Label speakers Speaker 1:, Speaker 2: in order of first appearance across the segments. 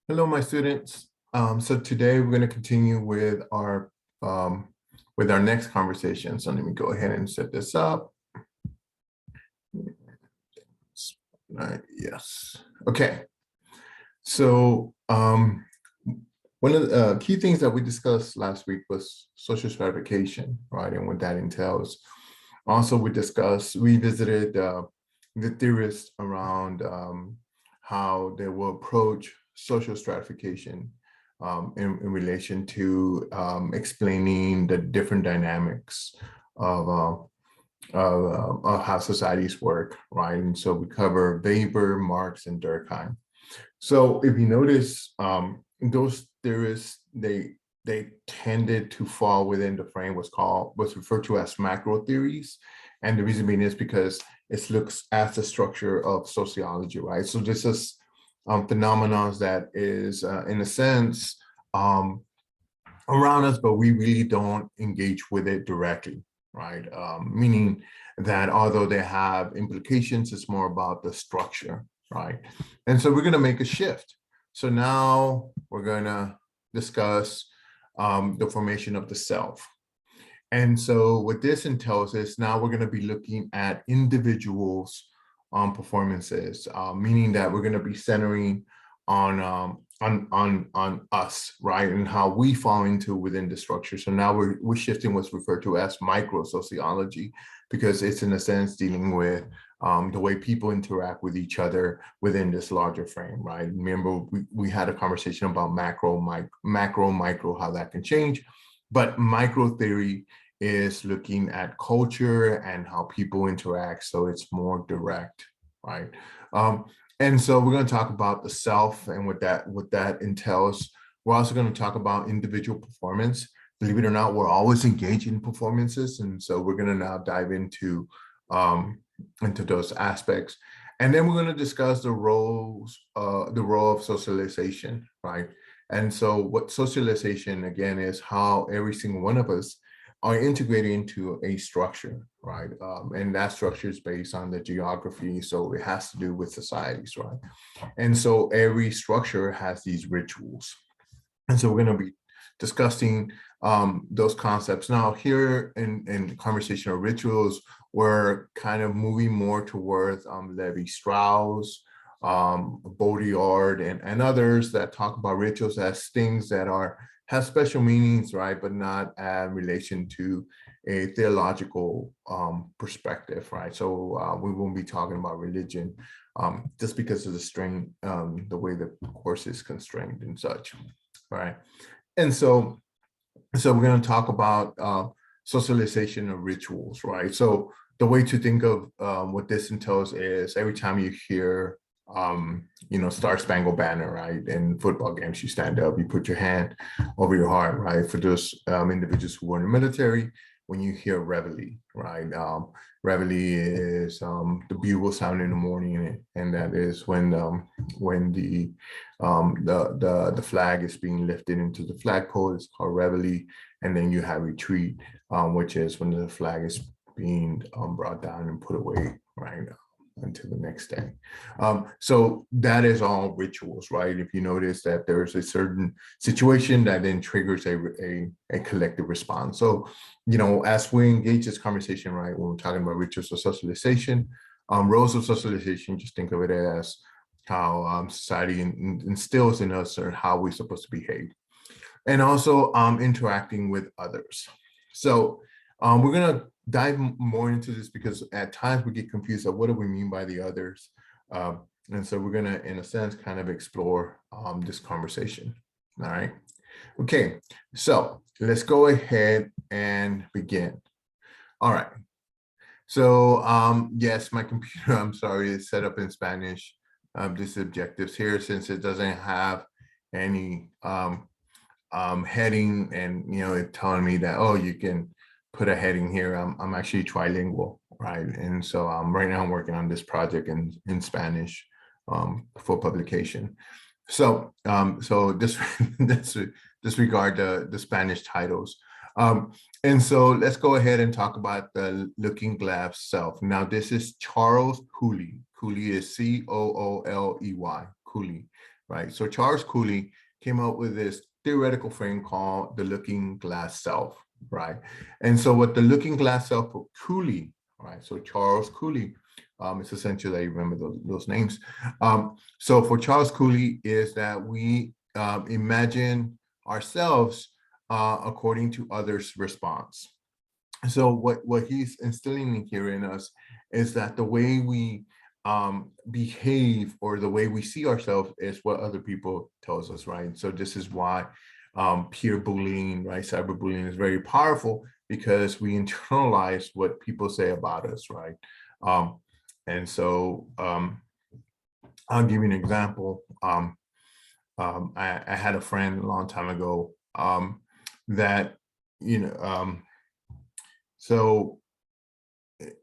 Speaker 1: Hello, my students. So today we're going to continue um, with our next conversation. So let me go ahead and set this up. Yes. Okay. So one of the key things that we discussed last week was social stratification, right, and what that entails. Also, we visited the theorists around how they will approach social stratification in relation to explaining the different dynamics of, of how societies work, right? And so we cover Weber, Marx, and Durkheim. So if you notice, those theorists, they tended to fall within the frame what's referred to as macro theories. And the reason being is because it looks at the structure of sociology, right? So this is phenomenon that is, in a sense, um, around us, but we really don't engage with it directly, right? Meaning that although they have implications, it's more about the structure, right? And so we're going to make a shift. So now we're going to discuss the formation of the self. And so what this entails is now we're going to be looking at individuals' performances, meaning that we're going to be centering on us, right, and how we fall into within the structure. So now we're shifting what's referred to as micro sociology, because it's in a sense dealing with the way people interact with each other within this larger frame, right? Remember, we had a conversation about macro, micro, how that can change, but micro theory is looking at culture and how people interact, so it's more direct, right? And so we're going to talk about the self and what that entails. We're also going to talk about individual performance. Believe it or not, we're always engaged in performances, and so we're going to now dive into those aspects. And then we're going to discuss the role of socialization, right? And so what socialization, again, is how every single one of us are integrated into a structure, right? And that structure is based on the geography, so it has to do with societies, right? And so every structure has these rituals. And so we're going to be discussing those concepts. Now, here in the conversation of rituals, we're kind of moving more towards Levi-Strauss, Baudrillard, and others that talk about rituals as things that have special meanings, right, but not in relation to a theological perspective, right? So we won't be talking about religion just because of the way the course is constrained and such, right? And so we're going to talk about socialization of rituals, right? So the way to think of what this entails is every time you hear Star Spangled Banner, right? In football games, you stand up, you put your hand over your heart, right? For those individuals who were in the military, when you hear reveille, right? Reveille is the bugle sound in the morning, and that is when the flag is being lifted into the flagpole. It's called reveille, and then you have retreat, which is when the flag is being brought down and put away, right? Until the next day. So that is all rituals, right? If you notice that there is a certain situation that then triggers a collective response. So, as we engage this conversation, right, when we're talking about rituals of socialization, roles of socialization, just think of it as how society instills in us or how we're supposed to behave. And also interacting with others. So we're going to dive more into this because at times we get confused of what do we mean by the others. And so we're going to, in a sense, kind of explore this conversation. All right. Okay. So let's go ahead and begin. All right. So yes, my computer, I'm sorry, is set up in Spanish. This objectives here, since it doesn't have any heading, and it telling me that, oh, you can put a heading here. I'm actually trilingual, right? And so right now I'm working on this project in Spanish for publication. So disregard the Spanish titles. And so let's go ahead and talk about the looking glass self. Now this is Charles Cooley. Cooley is Cooley, Cooley, right? So Charles Cooley came up with this theoretical frame called the looking glass self, right? And so what the looking glass self for Cooley, right? So Charles Cooley, it's essential that you remember those names. So for Charles Cooley is that we imagine ourselves according to others' response. So what he's instilling here in us is that the way we behave or the way we see ourselves is what other people tells us, right? So this is why peer bullying, right, cyberbullying is very powerful, because we internalize what people say about us, right? And so I'll give you an example. I had a friend a long time ago that, you know, so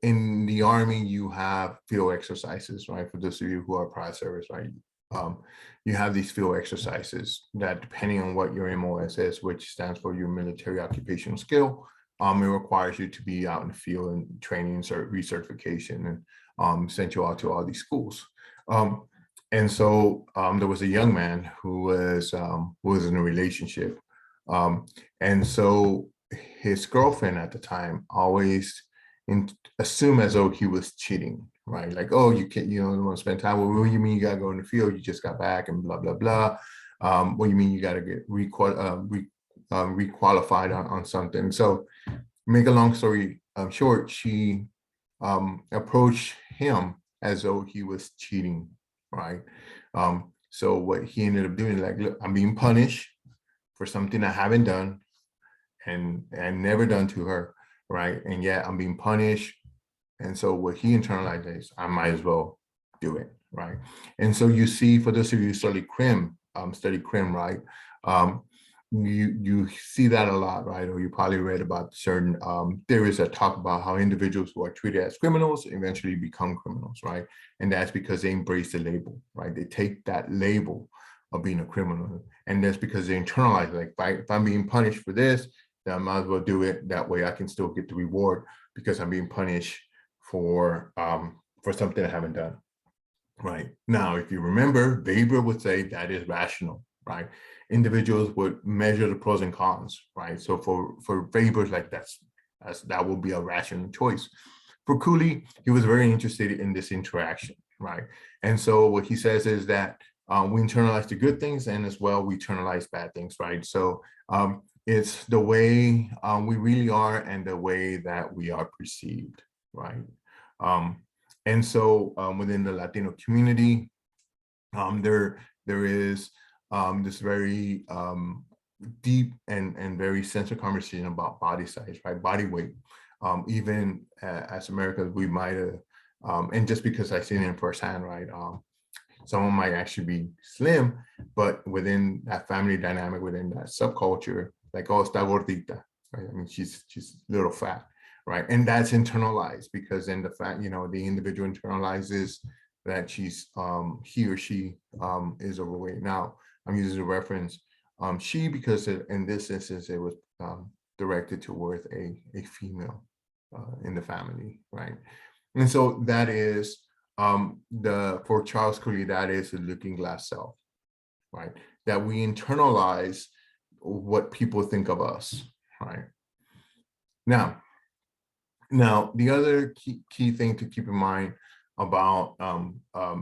Speaker 1: in the Army, you have field exercises, right? For those of you who are prior service, right? You have these field exercises that, depending on what your MOS is, which stands for your military occupational skill, it requires you to be out in the field and training and recertification, and sent you out to all these schools. And so there was a young man who was in a relationship, and so his girlfriend at the time always assume as though he was cheating, right? Like, oh, you can't, you don't want to spend time. Well, what do you mean you got to go in the field? You just got back and blah, blah, blah. What do you mean you got to get requalified on something? So make a long story short, she approached him as though he was cheating, right? So what he ended up doing, like, look, I'm being punished for something I haven't done and never done to her, right? And yet I'm being punished. And so what he internalized is, I might as well do it, right? And so you see, for those of you who study crim, right? You see that a lot, right? Or you probably read about certain theories that talk about how individuals who are treated as criminals eventually become criminals, right? And that's because they embrace the label, right? They take that label of being a criminal, and that's because they internalize, like, if I'm being punished for this, then I might as well do it. That way I can still get the reward because I'm being punished for something I haven't done. Right. Now, if you remember, Weber would say that is rational, right? Individuals would measure the pros and cons, right? So for Weber's, like, that will be a rational choice. For Cooley, he was very interested in this interaction, right? And so what he says is that we internalize the good things, and as well we internalize bad things, right? So it's the way we really are and the way that we are perceived, right? And so within the Latino community, there is this very deep and very sensitive conversation about body size, right? Body weight. Even as Americans, we might have, and just because I've seen it firsthand, right? Someone might actually be slim, but within that family dynamic, within that subculture, like, oh, está gordita, right? I mean, she's a little fat, right? And that's internalized, because then the fact, the individual internalizes that she's he or she is overweight. Now, I'm using a reference she, because in this instance it was directed towards a female in the family, right? And so that is for Charles Cooley, that is the looking glass self, right? That we internalize what people think of us, right? Now, the other key thing to keep in mind about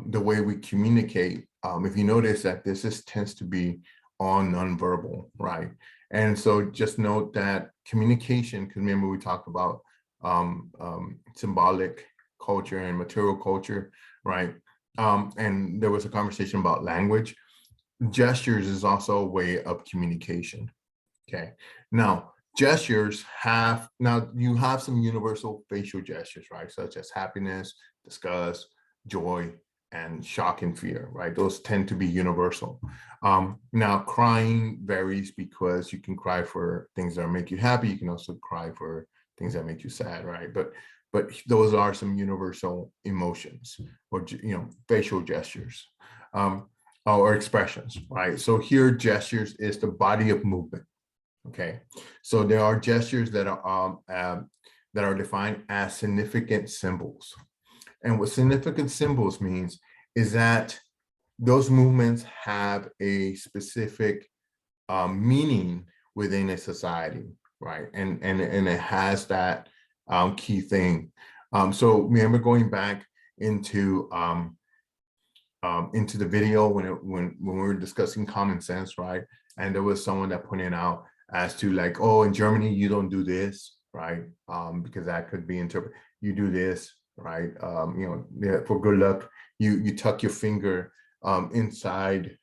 Speaker 1: the way we communicate, if you notice that this tends to be all nonverbal, right? And so just note that communication, because remember we talked about symbolic culture and material culture, right? And there was a conversation about language. Gestures is also a way of communication, okay? Now, gestures you have some universal facial gestures, right? Such as happiness, disgust, joy, and shock and fear, right? Those tend to be universal. Now, crying varies, because you can cry for things that make you happy. You can also cry for things that make you sad, right? But those are some universal emotions, or facial gestures, or expressions, right? So here, gestures is the body of movement. Okay, so there are gestures that are defined as significant symbols. And what significant symbols means is that those movements have a specific meaning within a society, right? And it has that key thing. So remember going back into the video when we were discussing common sense, right? And there was someone that pointed out as to like, oh, in Germany you don't do this, right? Because that could be interpreted. You do this, right? You know, yeah, for good luck, you tuck your finger inside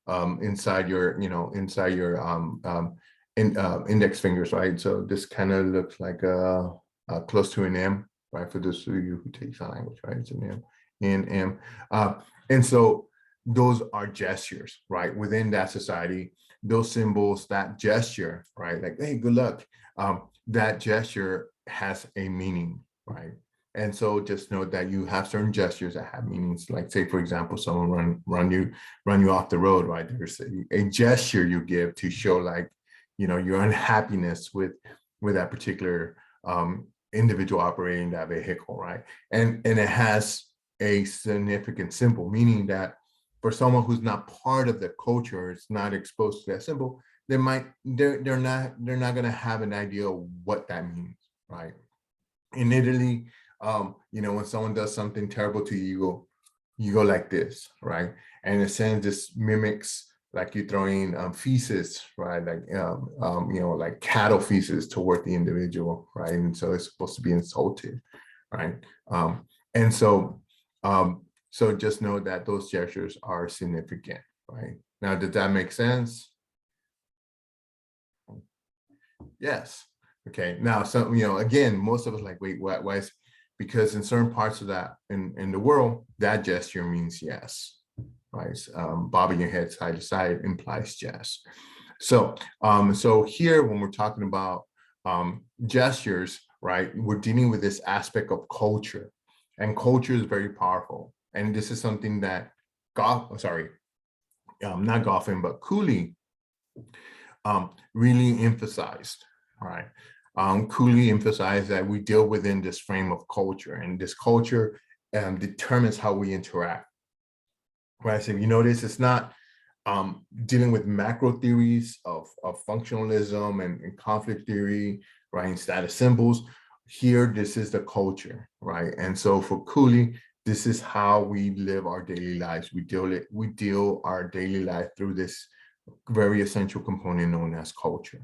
Speaker 1: inside your, you know, inside your index fingers, right? So this kind of looks like close to an M, right? For those of you who take sign language, right? It's an M, N, M. And so those are gestures, right? Within that society, those symbols, that gesture, right? Like, hey, good luck. That gesture has a meaning, right? And so just note that you have certain gestures that have meanings. Like say, for example, someone run you off the road, right? There's a gesture you give to show like, you know, your unhappiness with that particular individual operating that vehicle, right? And it has a significant symbol, meaning that for someone who's not part of the culture, it's not exposed to that symbol, they're not going to have an idea of what that means, right? In Italy, you know, when someone does something terrible to you, you go like this, right? And in a sense, this mimics like you throwing feces, right? Like, you know, like cattle feces toward the individual, right? And so it's supposed to be insulted, right? And so, so just know that those gestures are significant, right? Now, did that make sense? Yes. Okay. Now, so, you know, again, most of us like, wait, why is, because in certain parts of that in the world, that gesture means yes, right? Bobbing your head side to side implies yes. So, so here, when we're talking about gestures, right, we're dealing with this aspect of culture, and culture is very powerful. And this is something that not Goffin, but Cooley really emphasized, right? Cooley emphasized that we deal within this frame of culture, and this culture determines how we interact, right? So you notice it's not dealing with macro theories of functionalism and conflict theory, right, and status symbols. Here, this is the culture, right? And so for Cooley, this is how we live our daily lives. We deal our daily life through this very essential component known as culture,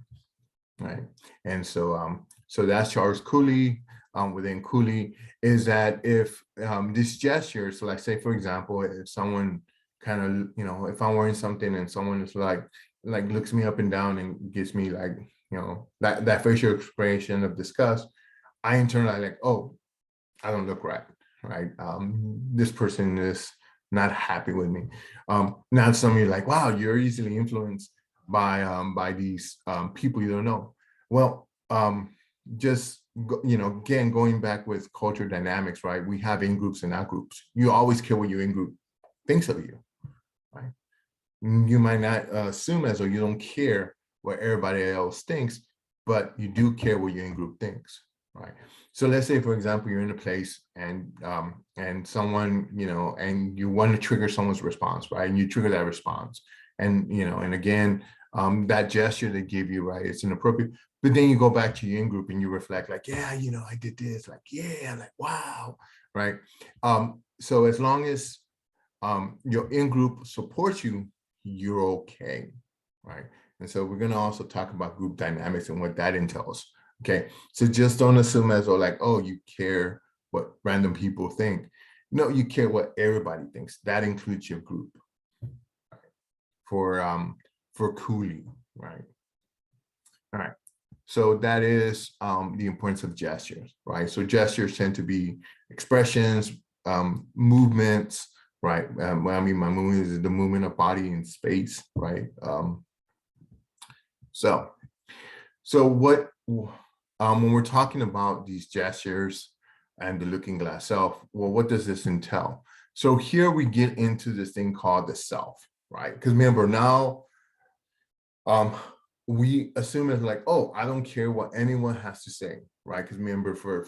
Speaker 1: right? And so, so that's Charles Cooley. Within Cooley, is that if these gestures, so like say for example, if someone kind of, you know, if I'm wearing something and someone is like looks me up and down and gives me like, you know, that facial expression of disgust, I internally like, oh, I don't look right, right? This person is not happy with me. Now some of you are like, wow, you're easily influenced by these people you don't know. Well, just you know, again, going back with culture dynamics, right? We have in groups and out groups. You always care what your in group thinks of you, right? You might not assume as though you don't care what everybody else thinks, but you do care what your in group thinks, right? So let's say, for example, you're in a place and someone, you know, and you want to trigger someone's response, right? And you trigger that response, and you know, and again, that gesture they give you, right? It's inappropriate. But then you go back to your in group and you reflect, like, yeah, you know, I did this, like, yeah, like, wow, right? So as long as your in group supports you, you're okay, right? And so we're going to also talk about group dynamics and what that entails. Okay, so just don't assume as though like, oh, you care what random people think. No, you care what everybody thinks. That includes your group. For Cooley, right? All right. So that is the importance of gestures, right? So gestures tend to be expressions, movements, right? I mean, my movement is the movement of body in space, right? So what, when we're talking about these gestures and the looking glass self, well, what does this entail? So here we get into this thing called the self, right? Because remember now, we assume it's like, oh, I don't care what anyone has to say, right? Because remember, for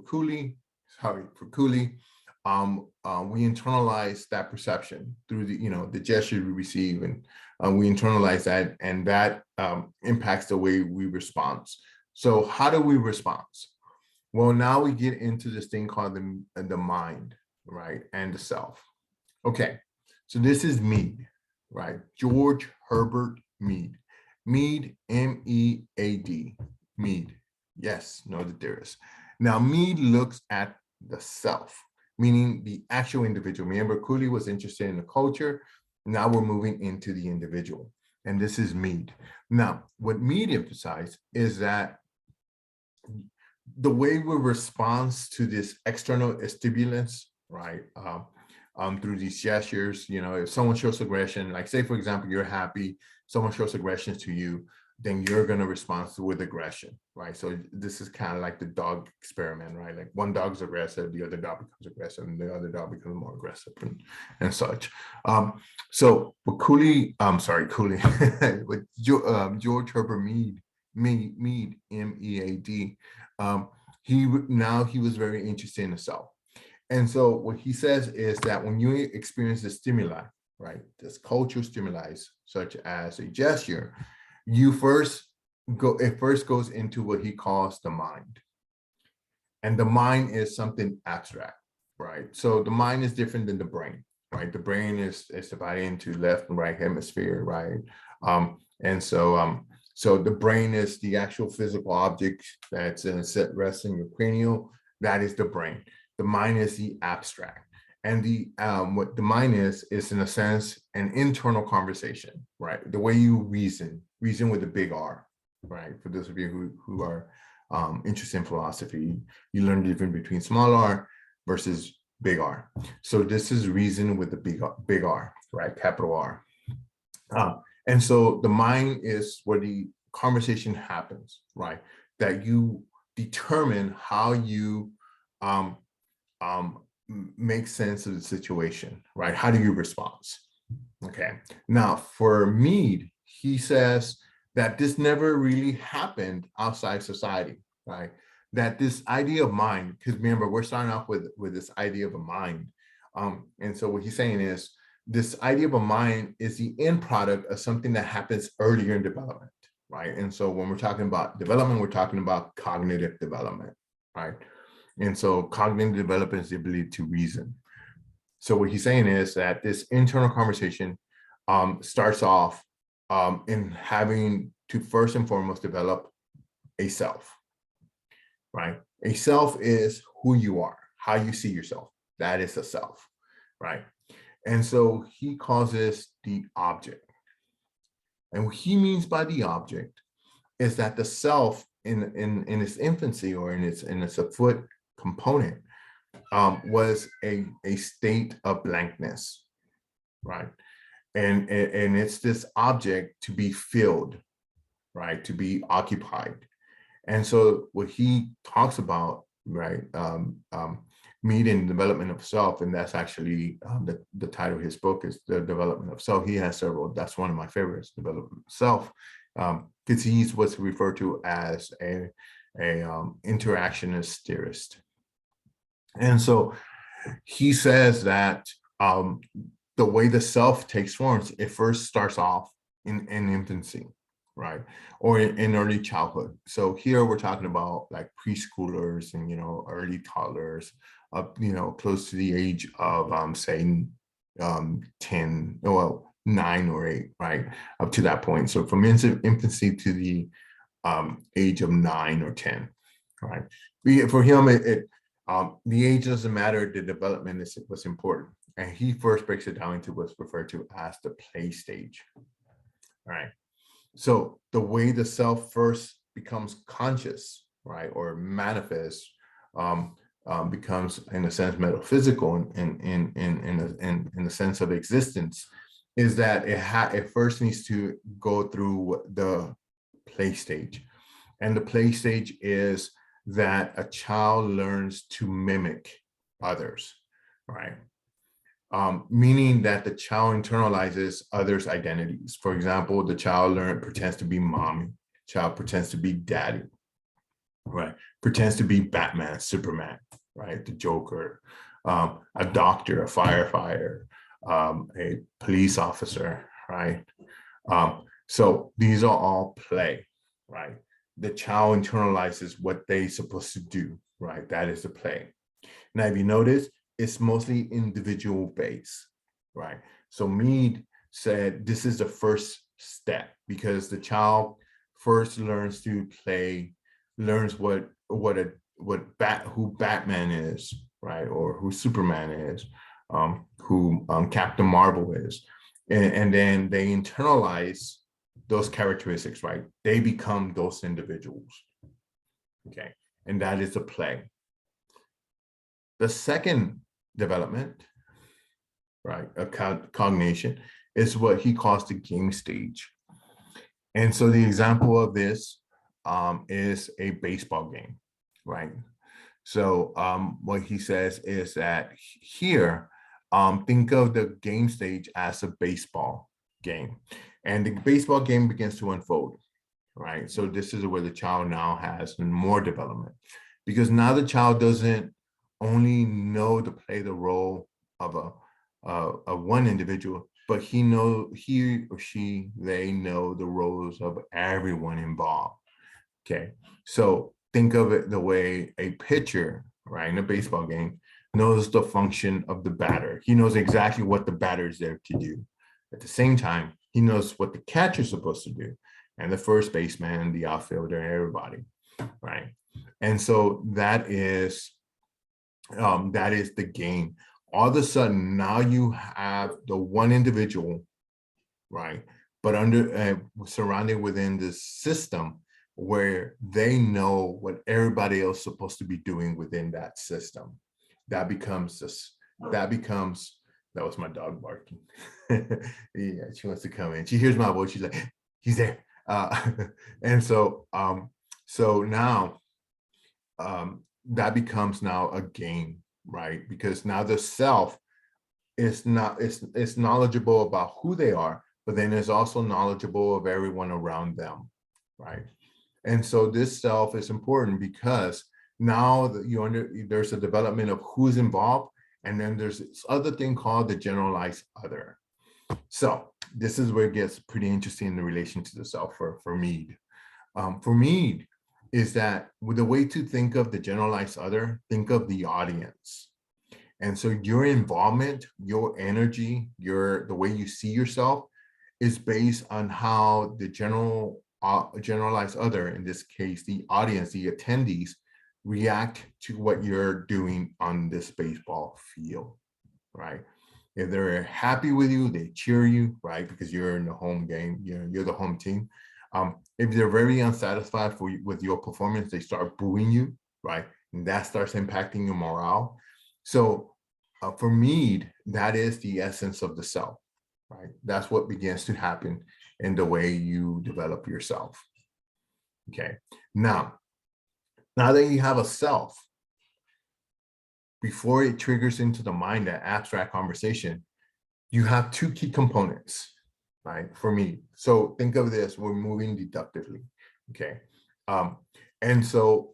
Speaker 1: Cooley, we internalize that perception through the gesture we receive, and we internalize that, and that impacts the way we respond. So how do we respond? Well, now we get into this thing called the mind, right, and the self. Okay, so this is Mead, right? George Herbert Mead. Mead, M-E-A-D, Mead. Yes, know that there is. Now, Mead looks at the self, meaning the actual individual. Remember, Cooley was interested in the culture. Now we're moving into the individual, and this is Mead. Now, what Mead emphasized is that the way we respond to this external stimulus, right, through these gestures, if someone shows aggression, like say, for example, you're happy, someone shows aggression to you, then you're going to respond with aggression, right? So this is kind of like the dog experiment, right? Like one dog's aggressive, the other dog becomes aggressive, and the other dog becomes more aggressive and such. So with Cooley, with George Herbert Mead, M-E-A-D, he was very interested in the self. And so what he says is that when you experience the stimuli, right, this cultural stimuli, such as a gesture, it first goes into what he calls the mind. And the mind is something abstract, right? So the mind is different than the brain, right? The brain is divided into left and right hemisphere, right? And so the brain is the actual physical object that's rests in your cranial. That is the brain. The mind is the abstract. And what the mind is in a sense, an internal conversation, right? The way you reason with a big R, right? For those of you who are interested in philosophy, you learn the difference between small r versus big R. So this is reason with the big R, right? Capital R. And so the mind is where the conversation happens, right? That you determine how you make sense of the situation, right? How do you respond? Okay. Now, for Mead, he says that this never really happened outside society, right? That this idea of mind, because remember, we're starting off with this idea of a mind. And so what he's saying is this idea of a mind is the end product of something that happens earlier in development, right? And so when we're talking about development, we're talking about cognitive development, right? And so cognitive development is the ability to reason. So what he's saying is that this internal conversation starts off in having to first and foremost develop a self, right? A self is who you are, how you see yourself. That is a self, right? And so he calls this the object. And what he means by the object is that the self in its infancy or in its foot component was a state of blankness, right? And it's this object to be filled, right? To be occupied. And so what he talks about, right, Mead and development of self, and that's actually the title of his book is The Development of Self. He has several. That's one of my favorites, Development of Self, because he's what's referred to as a interactionist theorist. And so he says that the way the self takes forms, it first starts off in infancy, right? Or in early childhood. So here we're talking about like preschoolers and, early toddlers up, close to the age of, say, 10, well, 9 or 8, right? Up to that point. So from infancy to the age of 9 or 10, right? For him, the age doesn't matter, the development is what's important. And he first breaks it down into what's referred to as the play stage. All right. So the way the self first becomes conscious, right, or manifests, becomes in a sense metaphysical in the sense of existence, is that it first needs to go through the play stage. And the play stage is that a child learns to mimic others, right? Meaning that the child internalizes others' identities. For example, the child pretends to be mommy, child pretends to be daddy, right? Pretends to be Batman, Superman, right? The Joker, a doctor, a firefighter, a police officer, right? So these are all play, right? The child internalizes what they're supposed to do, right? That is the play. Now, if you notice, it's mostly individual based, right? So Mead said this is the first step because the child first learns to play, learns who Batman is, right, or who Superman is, who Captain Marvel is, and then they internalize those characteristics, right? They become those individuals, okay, and that is a play. The second development, right, of cognition is what he calls the game stage. And so the example of this is a baseball game, right? So what he says is that here, think of the game stage as a baseball game. And the baseball game begins to unfold, right? So this is where the child now has more development because now the child doesn't only know to play the role of a one individual, but he or she, they know the roles of everyone involved. Okay, so think of it the way a pitcher, right, in a baseball game, knows the function of the batter. He knows exactly what the batter is there to do. At the same time, he knows what the catcher is supposed to do, and the first baseman, the outfielder, everybody, right? And so that is the game. All of a sudden, now you have the one individual, right? But surrounded within this system where they know what everybody else is supposed to be doing within that system. That becomes that was my dog barking. Yeah, she wants to come in. She hears my voice. She's like, he's there. And so now that becomes now a game, right? Because now the self is not it's knowledgeable about who they are, but then it's also knowledgeable of everyone around them, right? And so this self is important because now that there's a development of who's involved, and then there's this other thing called the generalized other. So this is where it gets pretty interesting in the relation to the self for Mead. For Mead, is that with the way to think of the generalized other, think of the audience. And so your involvement, your energy, the way you see yourself is based on how the generalized other, in this case, the audience, the attendees, react to what you're doing on this baseball field, right? If they're happy with you, they cheer you, right? Because you're in the home game, you're the home team. If they're very unsatisfied with your performance, they start booing you, right? And that starts impacting your morale. So for Mead, that is the essence of the self, right? That's what begins to happen in the way you develop yourself. Okay, now that you have a self, before it triggers into the mind that abstract conversation, you have two key components, right? For me, so think of this: we're moving deductively, okay? And so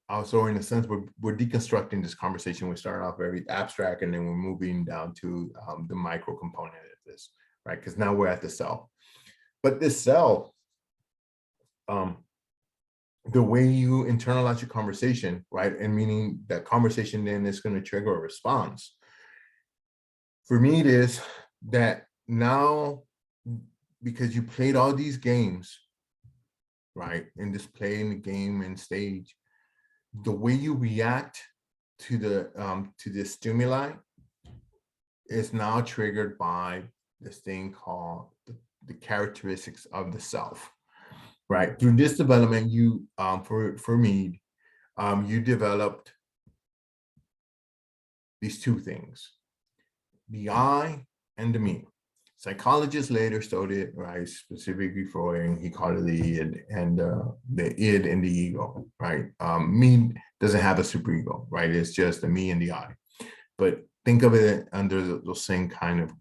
Speaker 1: also in a sense, we're deconstructing this conversation. We start off very abstract, and then we're moving down to the micro component of this, right? Because now we're at the self. But this self, the way you internalize your conversation, right? And meaning that conversation then is going to trigger a response. For me, it is that now, because you played all these games, right? And just playing the game and stage, the way you react to the stimuli is now triggered by this thing called the characteristics of the self, right? Through this development, you for me, you developed these two things: the I and the me. Psychologists later studied, right, specifically Freud, he called it the id and the id and the ego, right? Me doesn't have a superego, right? It's just the me and the I. But think of it under those same kind of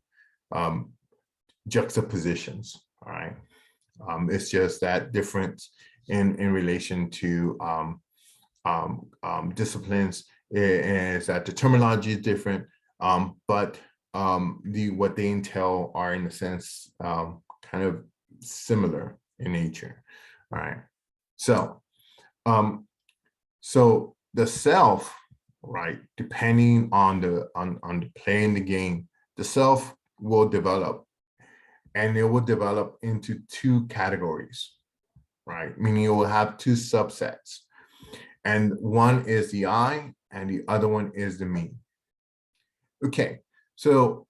Speaker 1: juxtapositions, all right? It's just that difference in relation to disciplines is that the terminology is different, but what they entail are in a sense kind of similar in nature. All right. So so the self, right, depending on the playing the game, the self will develop, and it will develop into two categories, right? Meaning it will have two subsets. And one is the I and the other one is the me. Okay, so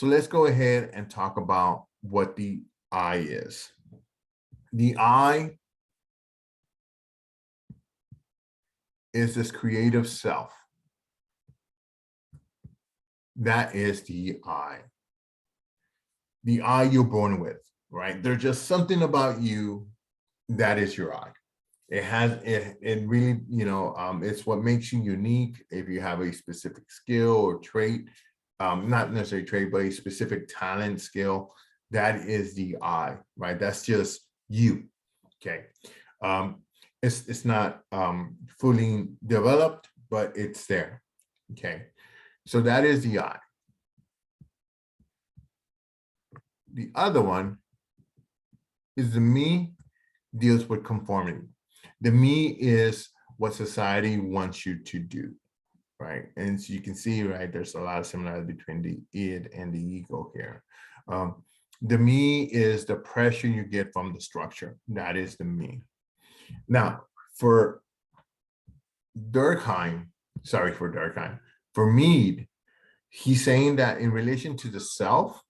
Speaker 1: let's go ahead and talk about what the I is. The I is this creative self. That is the I. The I you're born with, right? There's just something about you that is your I. It has it really, it's what makes you unique. If you have a specific skill or trait, not necessarily trait, but a specific talent, skill, that is the I, right? That's just you. Okay. It's not fully developed, but it's there. Okay. So that is the I. The other one is the me, deals with conformity. The me is what society wants you to do, right? And so you can see, right, there's a lot of similarity between the id and the ego here. The me is the pressure you get from the structure. That is the me. Now, for Durkheim, for Mead, he's saying that in relation to the self,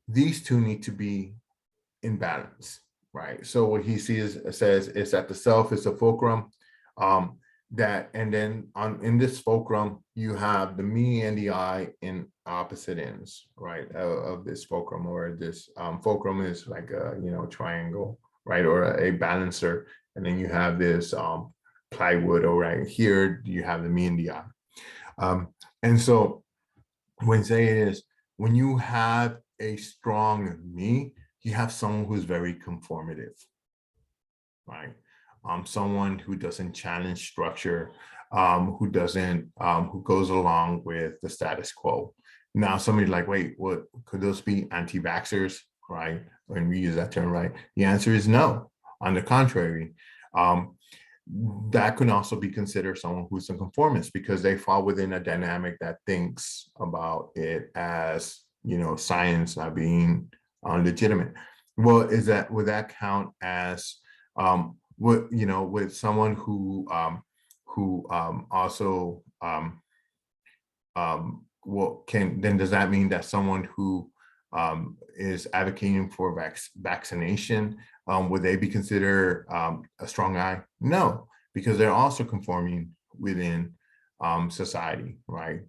Speaker 1: these two need to be in balance, right? So what he says is that the self is the fulcrum, and then in this fulcrum, you have the me and the I in opposite ends, right, of this fulcrum, or this fulcrum is like a triangle, right, or a balancer, and then you have this plywood, or right here you have the me and the I. And so when saying is, when you have a strong me, you have someone who's very conformative, right? Someone who doesn't challenge structure, who goes along with the status quo. Now, somebody like, wait, what could those be anti-vaxxers, right? When we use that term, right? The answer is no. On the contrary, that can also be considered someone who's a conformist, because they fall within a dynamic that thinks about it as, science not being legitimate. Well, would that count as with someone who also does that mean that someone who is advocating for vaccination, would they be considered a strong I? No, because they're also conforming within society, right?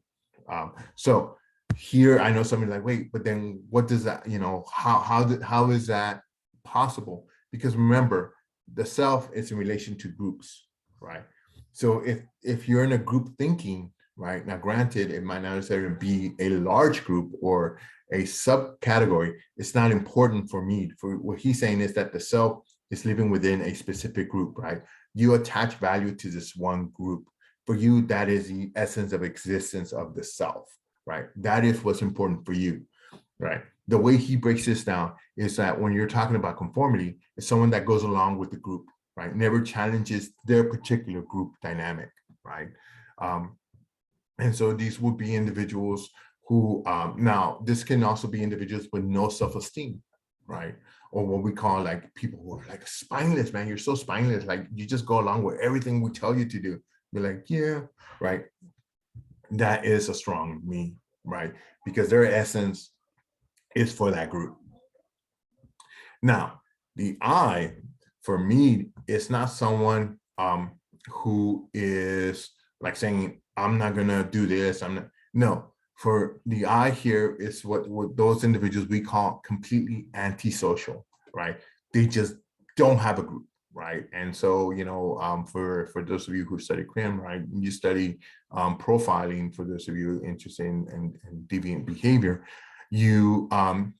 Speaker 1: So here, I know somebody like, wait, but then what does that, how is that possible? Because remember, the self is in relation to groups, right? So if you're in a group thinking, right, now granted, it might not necessarily be a large group or a subcategory. It's not important for me. For what he's saying is that the self is living within a specific group, right? You attach value to this one group. For you, that is the essence of existence of the self, right? That is what's important for you, right? The way he breaks this down is that when you're talking about conformity, it's someone that goes along with the group, right? Never challenges their particular group dynamic, right? And so these would be individuals who, now this can also be individuals with no self-esteem, right? Or what we call like people who are like spineless, man. You're so spineless, like you just go along with everything we tell you to do. You're like, yeah, right. That is a strong me, right? Because their essence is for that group. Now, the I, for me, is not someone who is like saying, I'm not gonna do this. No, for the I here is what those individuals we call completely antisocial, right? They just don't have a group, right? And so, for those of you who study crim, right, you study profiling. For those of you interested in deviant behavior, you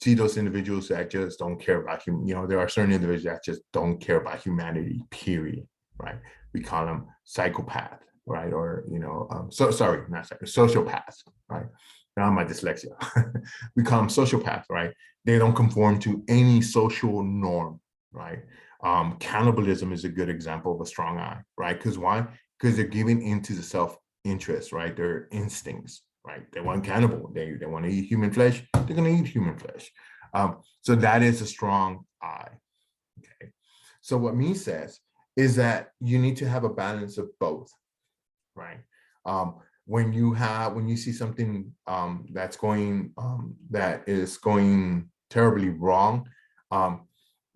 Speaker 1: see those individuals that just don't care about there are certain individuals that just don't care about humanity, period, right? We call them psychopath, right? Or, so sorry, not sociopath, right? Now my dyslexia. We call them sociopath, right? They don't conform to any social norm, right? Cannibalism is a good example of a strong eye, right? Because why? Because they're giving into the self-interest, right? Their instincts, right? They want cannibal. They want to eat human flesh. They're going to eat human flesh. So that is a strong eye. Okay. So what me says is that you need to have a balance of both, right? When you see something that is going terribly wrong,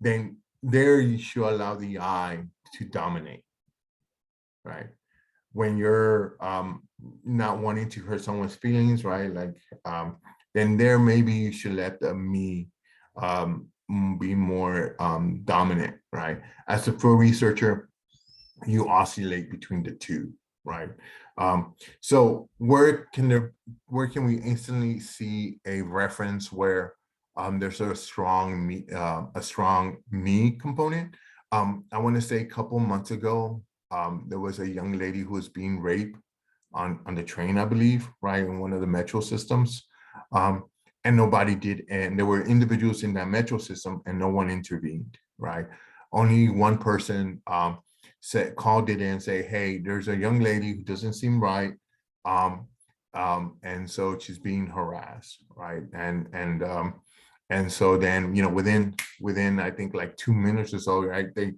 Speaker 1: then there you should allow the eye to dominate, right? When you're not wanting to hurt someone's feelings, right? Then there maybe you should let the me be more dominant, right? As a pro researcher, you oscillate between the two, right? So where can we instantly see a reference where there's a strong me component? I want to say a couple months ago, there was a young lady who was being raped on the train, I believe, right, in one of the metro systems. And nobody did, and there were individuals in that metro system and no one intervened, right? Only one person called it in and say, hey, there's a young lady who doesn't seem right. And so she's being harassed, right? And so then, within I think like 2 minutes or so, right, the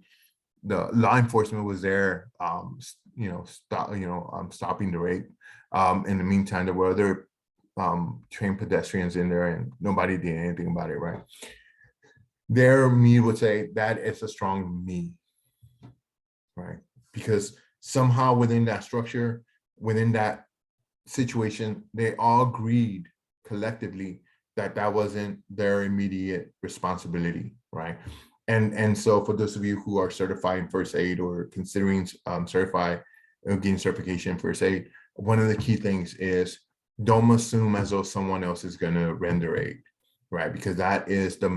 Speaker 1: law enforcement was there, stopping the rape. In the meantime, there were other train pedestrians in there and nobody did anything about it, right? There, me would say that is a strong me, right? Because somehow within that structure, within that situation, they all agreed collectively that that wasn't their immediate responsibility, right? And so for those of you who are certified in first aid or considering getting certification in first aid, one of the key things is don't assume as though someone else is going to render aid, right? Because that is the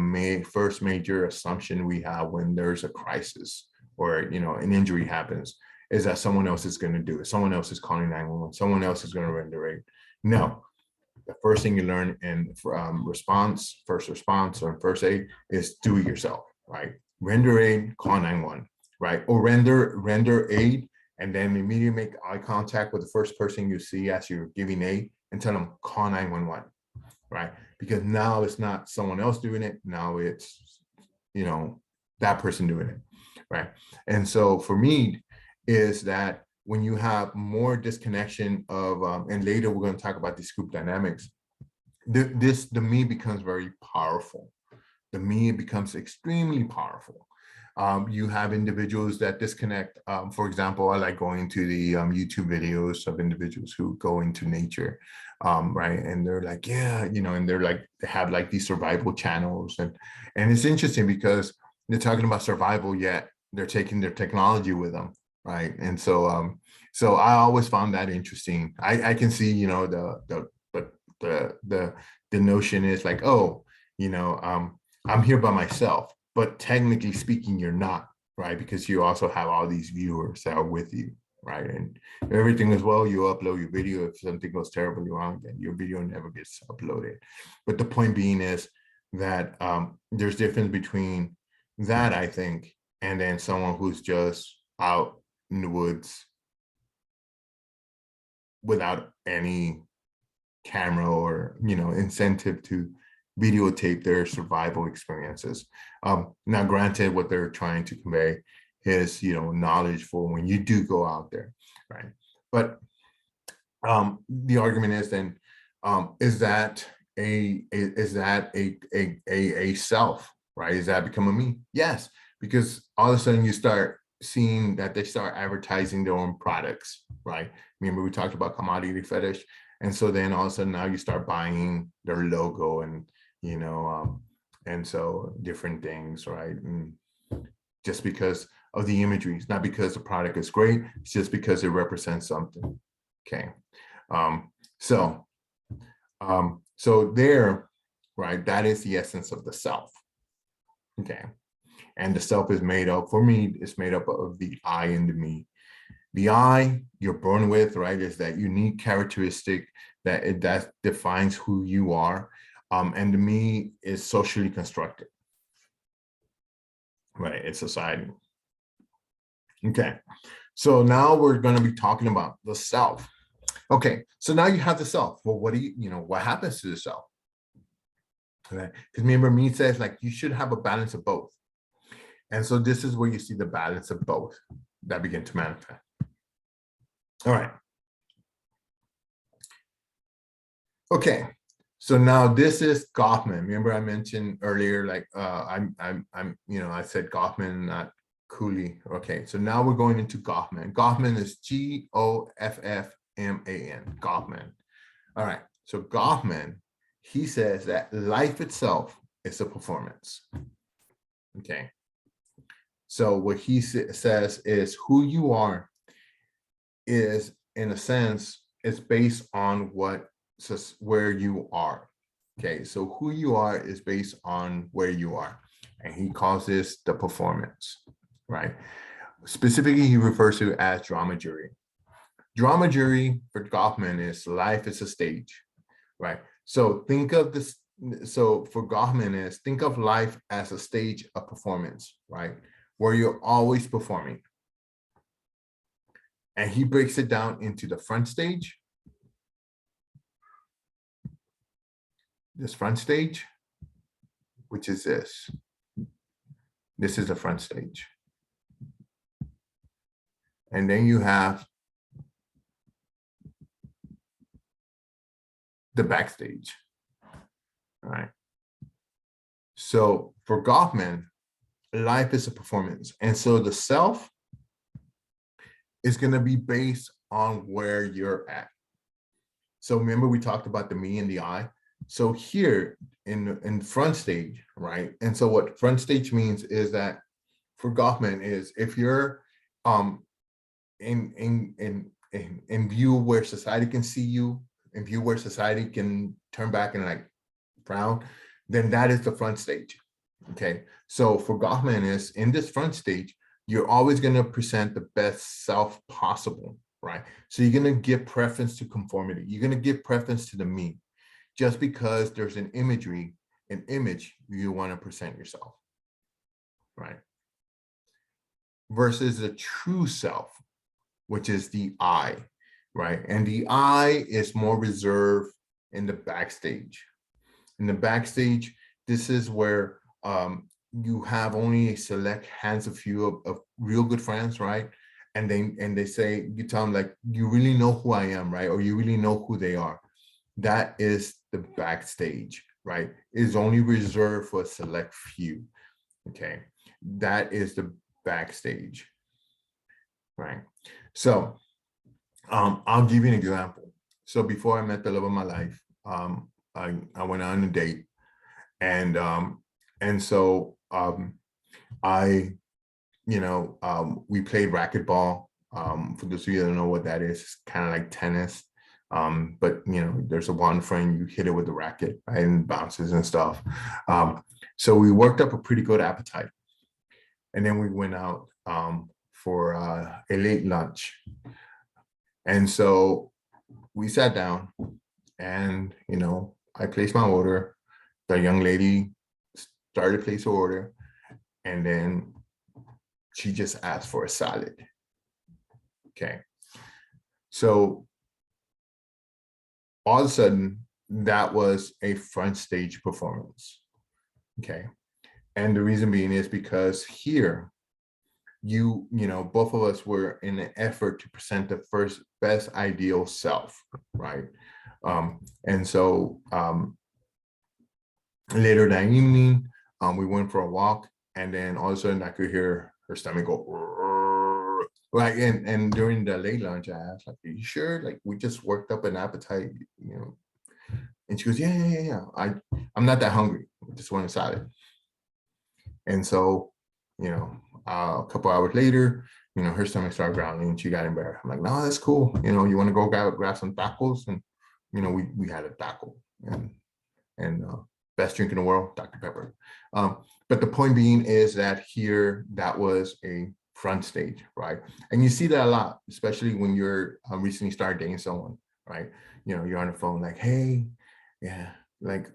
Speaker 1: first major assumption we have when there's a crisis or an injury happens, is that someone else is going to do it. Someone else is calling 911. Someone else is going to render aid. No, the first thing you learn in first response or first aid is do it yourself, right? Render aid, call 911, right? Or render aid and then immediately make eye contact with the first person you see as you're giving aid and tell them call 911, right? Because now it's not someone else doing it. Now it's, that person doing it, right? And so for me is that when you have more disconnection of, and later we're going to talk about these group dynamics, the me becomes very powerful. The me becomes extremely powerful. You have individuals that disconnect. For example, I like going to the YouTube videos of individuals who go into nature, right? And they're like, yeah, and they're like, they have like these survival channels. And it's interesting because they're talking about survival, yet they're taking their technology with them, right? And so, so I always found that interesting. I can see, the notion is like, oh, I'm here by myself, but technically speaking, you're not, right? Because you also have all these viewers that are with you, right? And if everything is well, you upload your video. If something goes terribly wrong, then your video never gets uploaded. But the point being is that there's difference between that, I think, and then someone who's just out in the woods without any camera or incentive to videotape their survival experiences. Now, granted, what they're trying to convey is knowledge for when you do go out there, right? But the argument is then, is that a self, right? Is that become a me? Yes, because all of a sudden you start seeing that they start advertising their own products, right? Remember we talked about commodity fetish, and so then all of a sudden now you start buying their logo and and so different things, right? And just because of the imagery, it's not because the product is great, it's just because it represents something. Okay. So there, right, that is the essence of the self. Okay. And the self is made up, for me, it's made up of the I and the me. The I you're born with, right, is that unique characteristic that defines who you are. And the me is socially constructed, right? It's society. Okay, so now we're going to be talking about the self. Okay, so now you have the self. Well, what do what happens to the self? Okay, because remember, me says like you should have a balance of both. And so this is where you see the balance of both that begin to manifest. All right. Okay, so now this is Goffman. Remember I mentioned earlier, like I said Goffman, not Cooley. Okay, so now we're going into Goffman. Goffman is Goffman, Goffman. All right, so Goffman, he says that life itself is a performance. Okay, so what he says is who you are is, in a sense, it's based on where you are. Okay, so who you are is based on where you are, and he calls this the performance, right? Specifically, he refers to it as dramaturgy. Dramaturgy for Goffman is life is a stage, right? So think of this. So for Goffman is think of life as a stage of performance, right? Where you're always performing. And he breaks it down into the front stage, this front stage, which is this. This is the front stage. And then you have the backstage. All right. So for Goffman, life is a performance. And so the self is going to be based on where you're at. So remember we talked about the me and the I. So here in front stage, right? And so what front stage means is that for Goffman is if you're in view where society can see you, in view where society can turn back and like frown, then that is the front stage. Okay, so for Goffman is in this front stage, you're always going to present the best self possible, right? So you're going to give preference to conformity. You're going to give preference to the me, just because there's an image you want to present yourself, right? Versus the true self, which is the I, right? And the I is more reserved in the backstage. In the backstage, this is where you have only a select few of real good friends, right? And they say, you tell them like, you really know who I am, right? Or you really know who they are. That is the backstage, right? It is only reserved for a select few. Okay, that is the backstage, right? So I'll give you an example. So before I met the love of my life, I went on a date, and so I, we played racquetball. For those of you that don't know what that is, it's kind of like tennis. But there's a one frame, you hit it with the racket, right, and bounces and stuff. So we worked up a pretty good appetite, and then we went out for a late lunch. And so we sat down, and I placed my order. The young lady started to place her order, and then she just asked for a salad. Okay, so all of a sudden, that was a front stage performance. Okay, and the reason being is because here, both of us were in an effort to present the first best ideal self, right? And so later that evening, we went for a walk, and then all of a sudden I could hear her stomach go, right? And during the late lunch, I asked, like, "Are you sure? Like, we just worked up an appetite, And she goes, "Yeah. I'm not that hungry. I just want a salad." And so, a couple hours later, her stomach started growling, and she got embarrassed. I'm like, "No, that's cool. You want to go grab some tacos?" And we had a taco, and best drink in the world, Dr. Pepper. But the point being is that here, that was a front stage, right? And you see that a lot, especially when you're recently started dating someone, right? You're on the phone like, hey, yeah, like,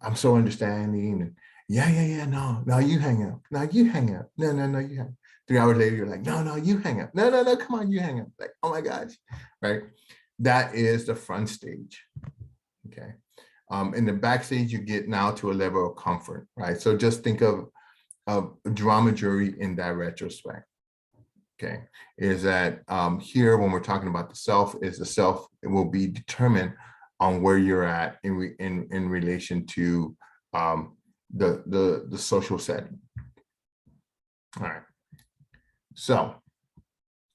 Speaker 1: I'm so understanding. And yeah, no, you hang up. No, you hang up. No, you hang up. 3 hours later, you're like, no, you hang up. No, come on, you hang up. Like, oh my gosh, right? That is the front stage, okay? In the backstage, you get now to a level of comfort, right? So just think of drama jury in that retrospect, okay? Is that here, when we're talking about the self, is the self, it will be determined on where you're at in relation to the social setting. All right. So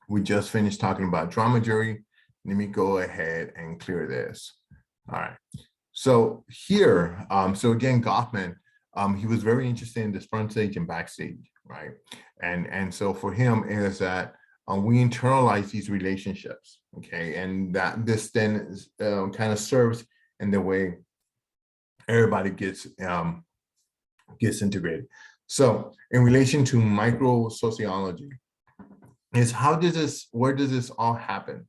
Speaker 1: we just finished talking about drama jury. Let me go ahead and clear this. All right. So here, so again, Goffman, he was very interested in this front stage and backstage, right? And so for him is that we internalize these relationships, okay? And that this then is, kind of serves in the way everybody gets integrated. So in relation to micro sociology, is where does this all happen?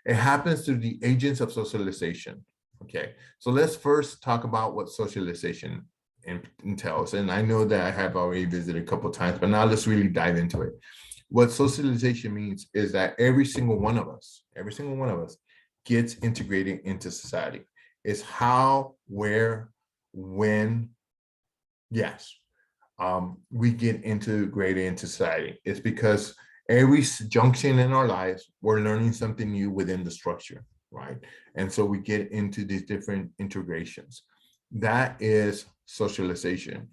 Speaker 1: It happens through the agents of socialization. Okay, so let's first talk about what socialization entails. And I know that I have already visited a couple of times, but now let's really dive into it. What socialization means is that every single one of us gets integrated into society. It's how, where, when, yes, we get integrated into society. It's because every junction in our lives, we're learning something new within the structure, right? And so we get into these different integrations. That is socialization,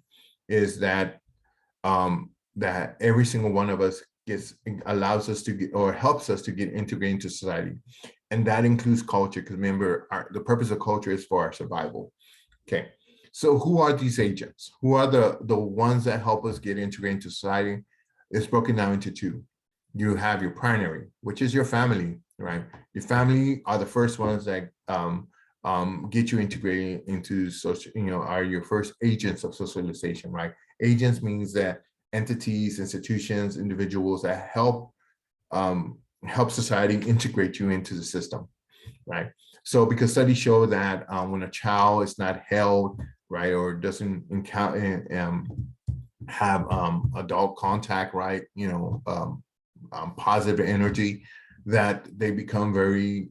Speaker 1: is that that every single one of us allows us to get, or helps us to get integrated into society. And that includes culture, because remember, the purpose of culture is for our survival. Okay, so who are these agents? Who are the ones that help us get integrated into society? It's broken down into two. You have your primary, which is your family, right? Your family are the first ones that get you integrated into social, are your first agents of socialization, right? Agents means that entities, institutions, individuals that help society integrate you into the system, right? So because studies show that when a child is not held, right, or doesn't encounter have adult contact, right, positive energy, that they become very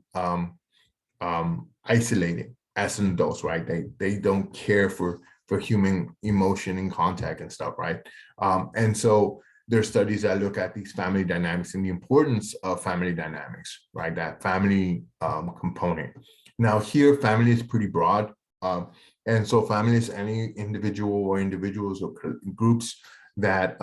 Speaker 1: isolated as an adults, right? They don't care for human emotion and contact and stuff, right? And so there's studies that look at these family dynamics and the importance of family dynamics, right? That family component. Now here, family is pretty broad. And so family is any individual or individuals or groups that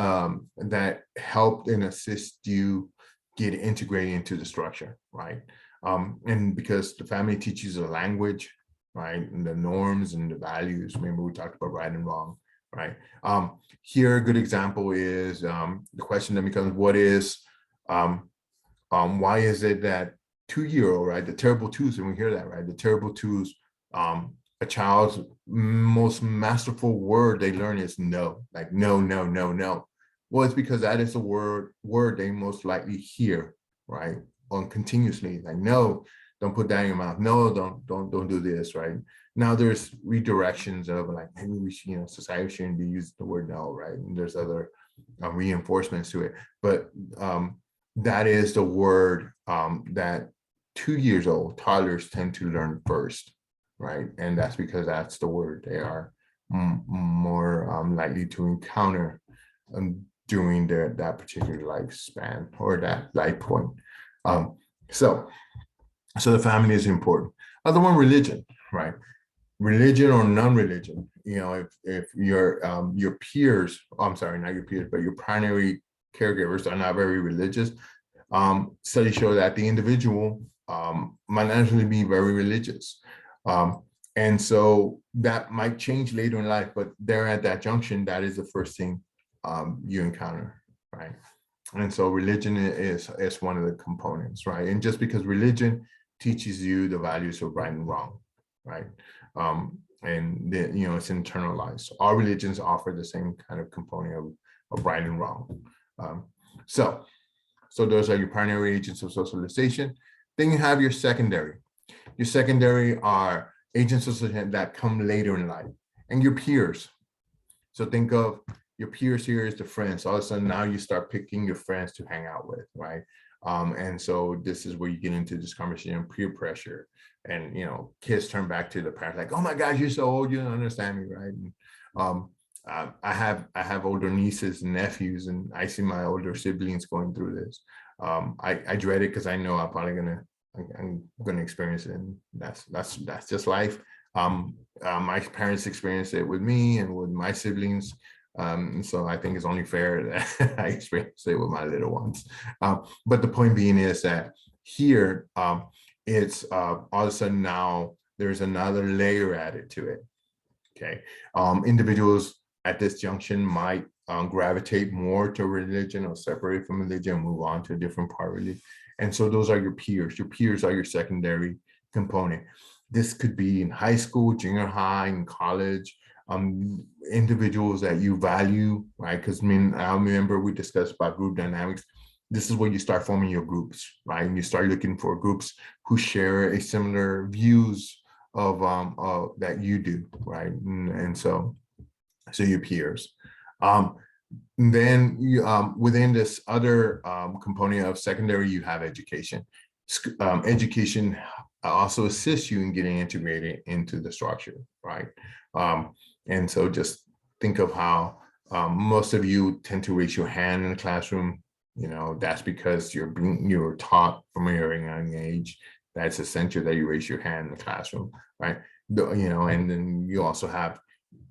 Speaker 1: that helped and assist you get integrated into the structure, right? And because the family teaches a language, right, and the norms and the values. Remember, we talked about right and wrong, right? Here, a good example is the question that becomes, why is it that 2-year-old, right, the terrible twos, and we hear that, right, the terrible twos, a child's most masterful word they learn is no, like no, no, no, no. Well, it's because that is a word they most likely hear, right, on continuously, like no, don't put that in your mouth. No, don't do this, right? Now there's redirections of like, maybe we should, society shouldn't be using the word no, right? And there's other reinforcements to it. But that is the word that 2-year-old toddlers tend to learn first, right? And that's because that's the word they are more likely to encounter during that particular lifespan or that life point. So the family is important. Other one, religion, right? Religion or non-religion. If your peers, I'm sorry, not your peers, but your primary caregivers are not very religious, studies show that the individual might not actually be very religious. And so that might change later in life, but they're at that junction, that is the first thing you encounter, right? And so religion is one of the components, right? And just because religion teaches you the values of right and wrong, right? and it's internalized. All religions offer the same kind of component of right and wrong. So those are your primary agents of socialization. Then you have your secondary. Your secondary are agents of socialization that come later in life, and your peers. So think of your peers here as the friends. All of a sudden now you start picking your friends to hang out with, right? And so this is where you get into this conversation, peer pressure, and kids turn back to the parents like, oh my gosh, you're so old, you don't understand me, right? And, I have older nieces and nephews, and I see my older siblings going through this. I dread it because I know I'm gonna experience it, and that's just life. My parents experienced it with me and with my siblings. So I think it's only fair that I experience it with my little ones. But the point being is that here, it's all of a sudden now there's another layer added to it. Okay. Individuals at this junction might gravitate more to religion or separate from religion and move on to a different part of religion. And so those are your peers. Your peers are your secondary component. This could be in high school, junior high, and college. Individuals that you value, right? Because I remember we discussed about group dynamics. This is where you start forming your groups, right? And you start looking for groups who share a similar views of that you do, right? And so your peers. Then you, within this other component of secondary, you have education. Education also assists you in getting integrated into the structure, right? And so just think of how most of you tend to raise your hand in the classroom. That's because you're taught from a very young age that it's essential that you raise your hand in the classroom, right? And then you also have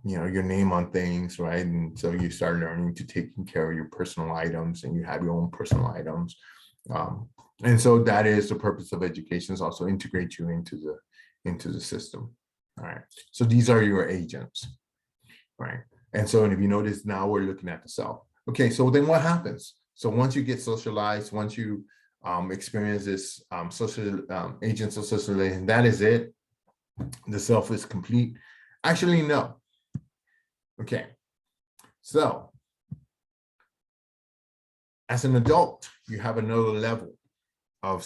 Speaker 1: your name on things, right? And so you start learning to taking care of your personal items, and you have your own personal items. And so that is the purpose of education, is also integrate you into the system. All right. So these are your agents, right? And so, and if you notice, now we're looking at the self. Okay, so then what happens? So once you get socialized, once you experience this social agents of socialization, that is it. The self is complete. Actually, no. Okay, so as an adult, you have another level of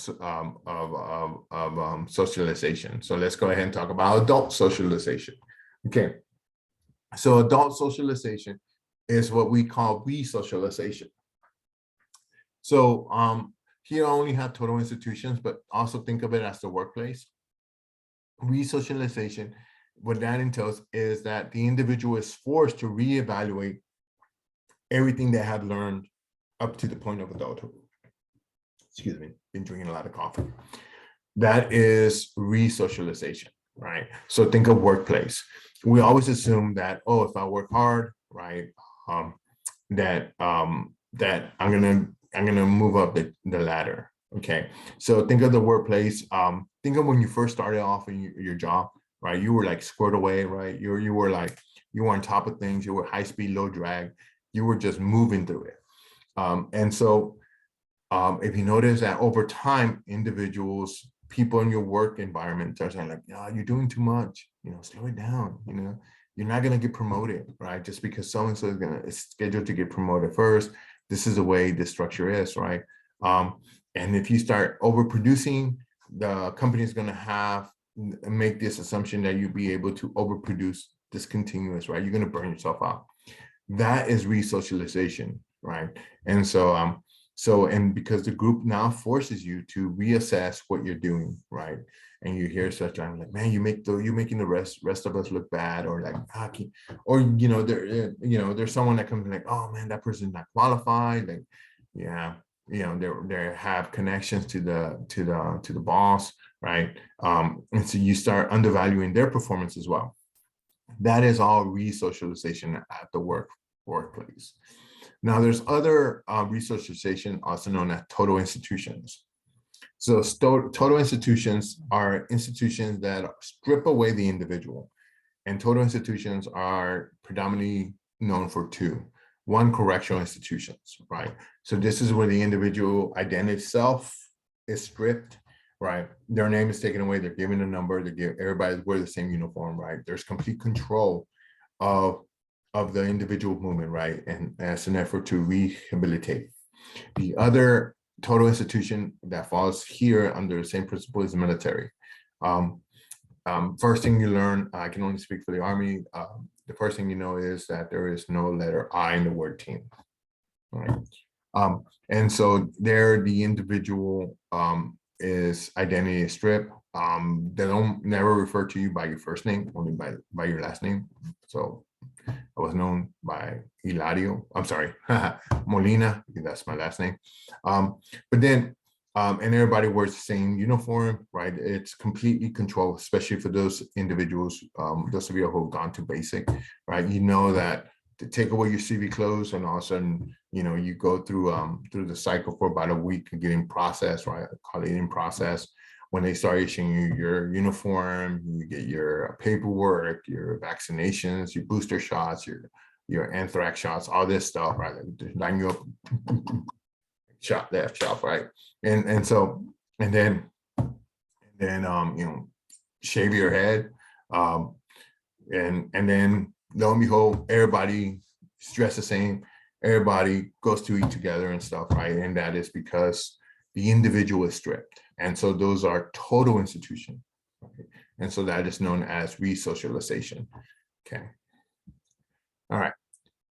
Speaker 1: socialization. So let's go ahead and talk about adult socialization. Okay, so adult socialization is what we call re-socialization. So here I only have total institutions, but also think of it as the workplace. Re-socialization, what that entails is that the individual is forced to reevaluate everything they have learned up to the point of adulthood. Excuse me, been drinking a lot of coffee. That is re-socialization, right? So think of workplace. We always assume that, oh, if I work hard, right, that I'm gonna move up the ladder. Okay, so think of the workplace. Think of when you first started off in your job, right? You were like squared away, right? You were on top of things. You were high speed, low drag. You were just moving through it. And so if you notice that over time, individuals, people in your work environment are saying like, "Oh, you're doing too much. Slow it down. You're not gonna get promoted, right? Just because so-and-so is scheduled to get promoted first. This is the way the structure is, right? And if you start overproducing, the company is gonna make this assumption that you'll be able to overproduce discontinuous, right? You're gonna burn yourself out. That is re-socialization, right? And so, and because the group now forces you to reassess what you're doing, right? And you hear such, I'm like, man, you're making the rest of us look bad, or like, or there's someone that comes like, oh man, that person's not qualified, like, yeah, they have connections to the boss, right? And so you start undervaluing their performance as well. That is all re-socialization at the workplace. Now, there's other re-socialization, also known as total institutions. So total institutions are institutions that strip away the individual. And total institutions are predominantly known for two. One, correctional institutions, right? So this is where the individual identity self is stripped, right? Their name is taken away. They're given a number. They give everybody wear the same uniform, right? There's complete control of the individual movement, right? And as an effort to rehabilitate. The other total institution that falls here under the same principle is the military. Um, First thing you learn, I can only speak for the Army. The first thing you know is that there is no letter I in the word team. Right. And so there, the individual is identity strip. They don't never refer to you by your first name, only by your last name. So I was known by Hilario. I'm sorry, Molina. That's my last name. But then, and everybody wears the same uniform, right? It's completely controlled, especially for those individuals, those of you who have gone to basic, right? You know that to take away your CV clothes, and all of a sudden, you know, you go through the cycle for about a week of getting processed, right? Call it in process. When they start issuing you your uniform, you get your paperwork, your vaccinations, your booster shots, your anthrax shots, all this stuff, right? Line you up, shot left, shot right, and so and then you know, shave your head, and then lo and behold, everybody is dressed the same. Everybody goes to eat together and stuff, right? And that is because the individual is stripped. And so those are total institution. Okay? And so that is known as resocialization. Okay. All right.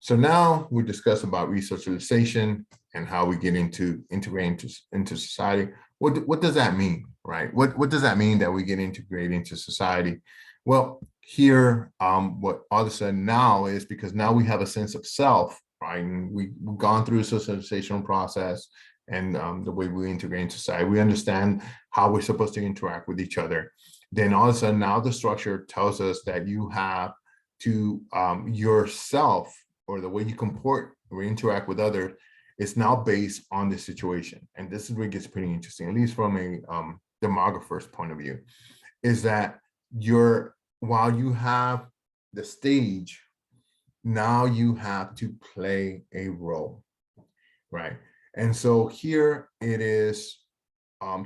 Speaker 1: So now we discuss about resocialization and how we get into integrating into society. What does that mean, right? What does that mean that we get integrated into society? Well, here, what all of a sudden now is because now we have a sense of self, right? And we've gone through a socializational process, and the way we integrate in society, we understand how we're supposed to interact with each other. Then all of a sudden now the structure tells us that you have to yourself, or the way you comport or interact with others, is now based on the situation. And this is where it gets pretty interesting, at least from a demographer's point of view, is that while you have the stage, now you have to play a role, right? And so here it is,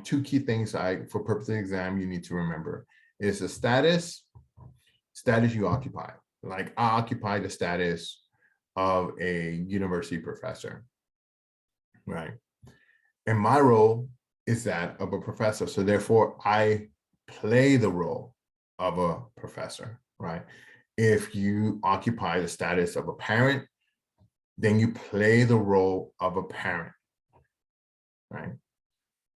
Speaker 1: two key things for purpose of the exam, you need to remember is the status you occupy. Like I occupy the status of a university professor, right? And my role is that of a professor. So therefore I play the role of a professor, right? If you occupy the status of a parent, then you play the role of a parent, right?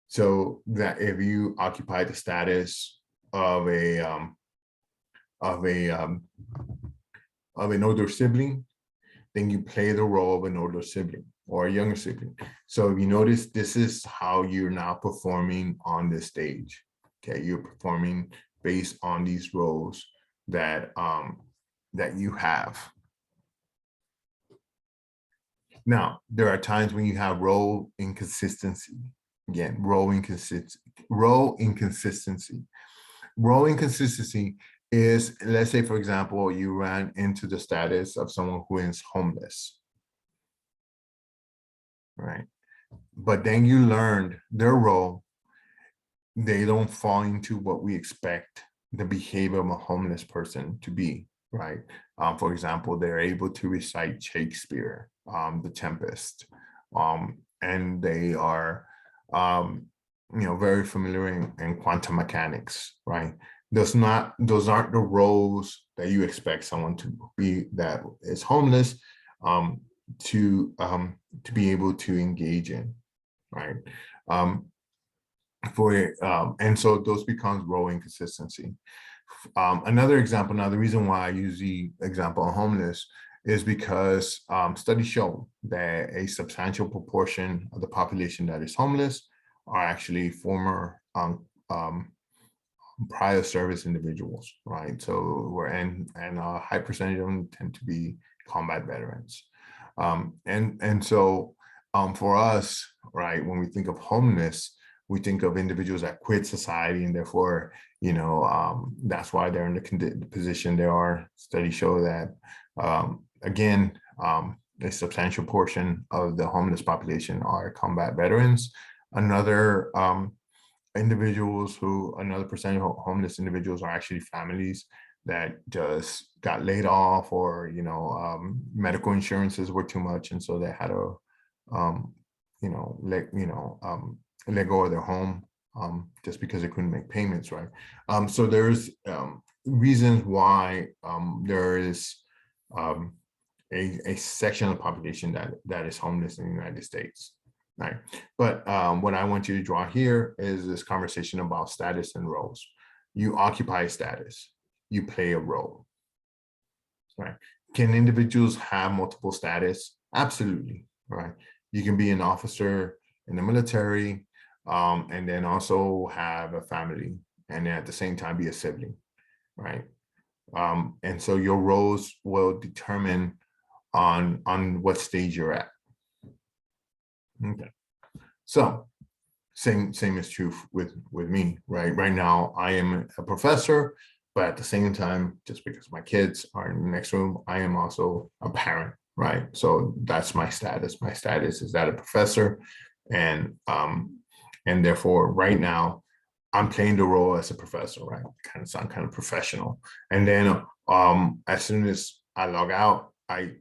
Speaker 1: So that if you occupy the status of an older sibling, then you play the role of an older sibling or a younger sibling. So if you notice, this is how you're now performing on this stage. Okay, you're performing based on these roles that that you have. Now, there are times when you have role inconsistency. Again, role inconsistency. Role inconsistency is, let's say, for example, you ran into the status of someone who is homeless, right? But then you learned their role. They don't fall into what we expect the behavior of a homeless person to be, right? For example, they're able to recite Shakespeare, The Tempest, and they are, very familiar in quantum mechanics, right? Those aren't the roles that you expect someone to be that is homeless to be able to engage in, right? And so those becomes role inconsistency. Another example, now the reason why I use the example of homeless is because studies show that a substantial proportion of the population that is homeless are actually former prior service individuals, right? So and a high percentage of them tend to be combat veterans. And so for us, right, when we think of homeless, we think of individuals that quit society, and therefore, that's why they're in the position they are. Studies show that, again, a substantial portion of the homeless population are combat veterans. Another individuals who, another percentage of homeless individuals are actually families that just got laid off, or medical insurances were too much, and so they had to let go of their home, just because they couldn't make payments, right? So there's reasons why there is a section of the population that is homeless in the United States, right? But what I want you to draw here is this conversation about status and roles. You occupy status, you play a role, right? Can individuals have multiple status? Absolutely, right? You can be an officer in the military, and then also have a family, and then at the same time be a sibling, right? And so your roles will determine on what stage you're at. Okay, so same is true with me, right? Right now I am a professor, but at the same time, just because my kids are in the next room, I am also a parent, right? So that's my status. My status is that a professor, and therefore right now I'm playing the role as a professor, right? Kind of sound kind of professional. And then as soon as I log out, I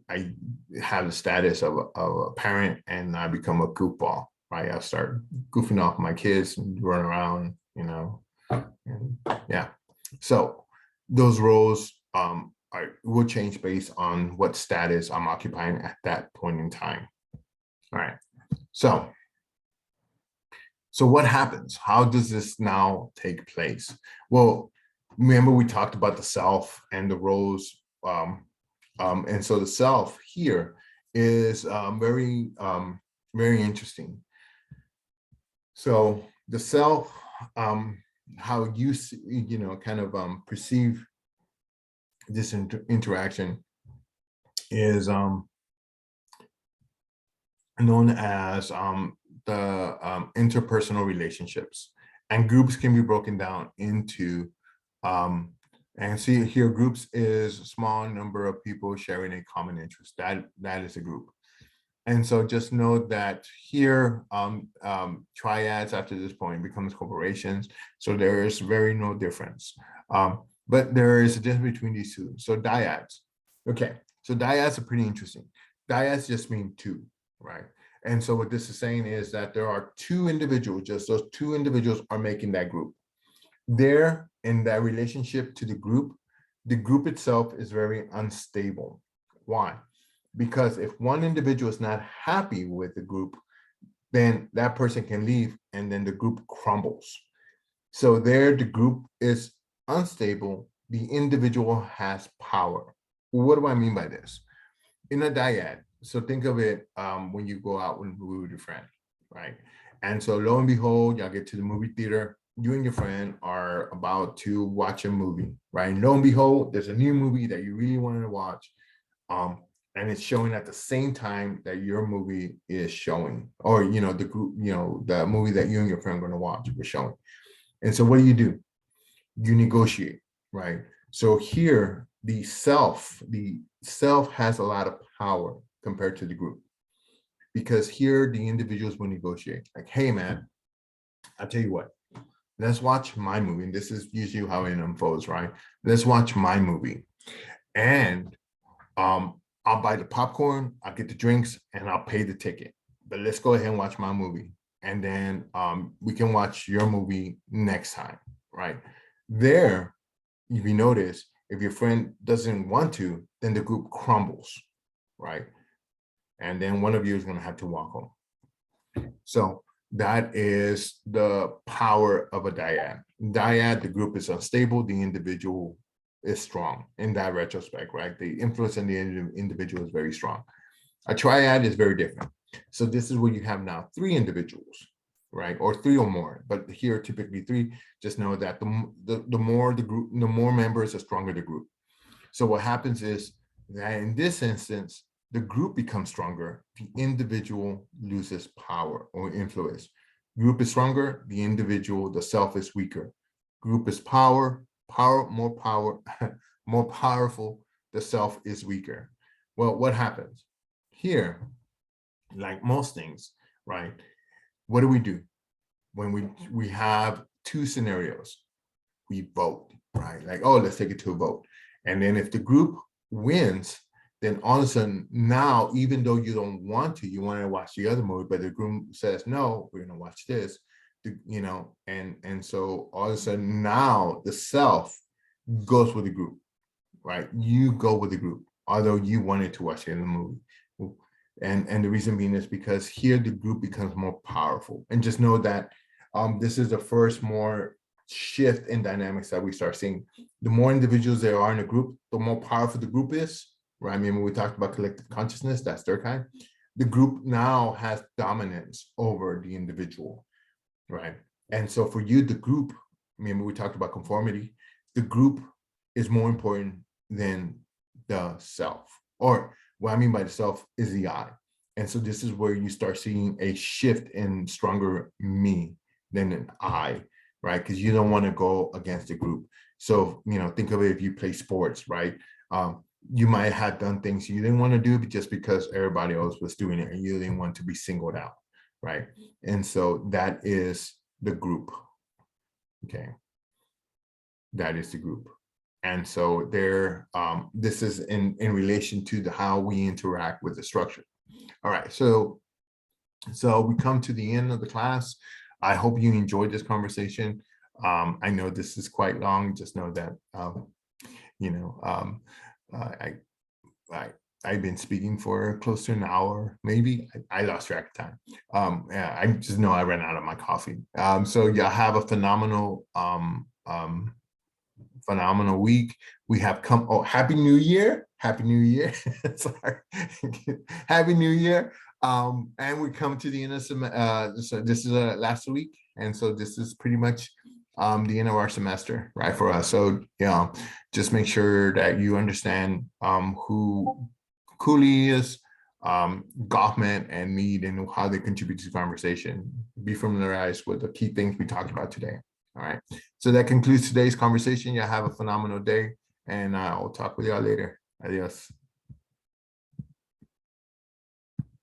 Speaker 1: have the status of a parent, and I become a goofball, right? I start goofing off my kids and run around, and yeah. So those roles will change based on what status I'm occupying at that point in time. All right. So what happens? How does this now take place? Well, remember we talked about the self and the roles. And so the self here is very interesting. So the self, how you kind of perceive this interaction is known as the interpersonal relationships, and groups can be broken down into and see here, groups is a small number of people sharing a common interest. That is a group. And so just know that here, triads after this point becomes corporations. So there is very no difference. But there is a difference between these two. So dyads. Okay, so dyads are pretty interesting. Dyads just mean two, right? And so what this is saying is that there are two individuals, just those two individuals are making that group. They're in that relationship to the group itself is very unstable. Why? Because if one individual is not happy with the group, then that person can leave and then the group crumbles. So there, the group is unstable. The individual has power. What do I mean by this? In a dyad, so think of it when you go out with your friend, right? And so lo and behold, y'all get to the movie theater. You and your friend are about to watch a movie, right? And lo and behold, there's a new movie that you really wanted to watch. And it's showing at the same time that your movie is showing, or the group, the movie that you and your friend are going to watch is showing. And so what do? You negotiate, right? So here, the self has a lot of power compared to the group, because here the individuals will negotiate. Like, hey man, I'll tell you what, let's watch my movie. And this is usually how it unfolds, right? Let's watch my movie, and I'll buy the popcorn, I'll get the drinks, and I'll pay the ticket. But let's go ahead and watch my movie, and then we can watch your movie next time, right? There, if you notice, if your friend doesn't want to, then the group crumbles, right? And then one of you is going to have to walk home. So that is the power of a dyad. Dyad, the group is unstable, the individual is strong in that retrospect, right? The influence in the individual is very strong. A triad is very different. So this is where you have now three individuals, right? Or three or more, but here typically three. Just know that the more the group, the more members, the stronger the group. So what happens is that in this instance, the group becomes stronger, the individual loses power or influence. Group is stronger, the individual, the self is weaker. Group is more powerful, the self is weaker. Well, what happens? Here, like most things, right? What do? when we have two scenarios, we vote, right? Like, oh, let's take it to a vote. And then if the group wins, then all of a sudden now, even though you don't want to, you want to watch the other movie, but the group says, no, we're going to watch this, and so all of a sudden now the self goes with the group, right? You go with the group, although you wanted to watch the other movie. And the reason being is because here the group becomes more powerful. And just know that this is the first more shift in dynamics that we start seeing. The more individuals there are in a group, the more powerful the group is, right? I mean, when we talked about collective consciousness, that's their kind. The group now has dominance over the individual, right? And so for you, the group, I mean, we talked about conformity, the group is more important than the self, or what I mean by the self is the I. And so this is where you start seeing a shift in stronger me than an I, right? Because you don't want to go against the group. So, think of it if you play sports, right? You might have done things you didn't want to do, but just because everybody else was doing it and you didn't want to be singled out, right? And so that is the group. Okay. That is the group. And so this is in relation to how we interact with the structure. All right, so we come to the end of the class. I hope you enjoyed this conversation. I know this is quite long. Just know that I've been speaking for close to an hour, maybe. I lost track of time. Yeah, I just know I ran out of my coffee. So yeah, have a phenomenal phenomenal week. We have come. Oh, Happy New Year! Happy New Year! Sorry, Happy New Year! And we come to the end of so this is last week, and so this is pretty much the end of our semester, right, for us. So just make sure that you understand who Cooley is, Goffman and Mead, and how they contribute to the conversation. Be familiarized with the key things we talked about today. All right. So that concludes today's conversation. Y'all have a phenomenal day, and I'll talk with y'all later. Adios.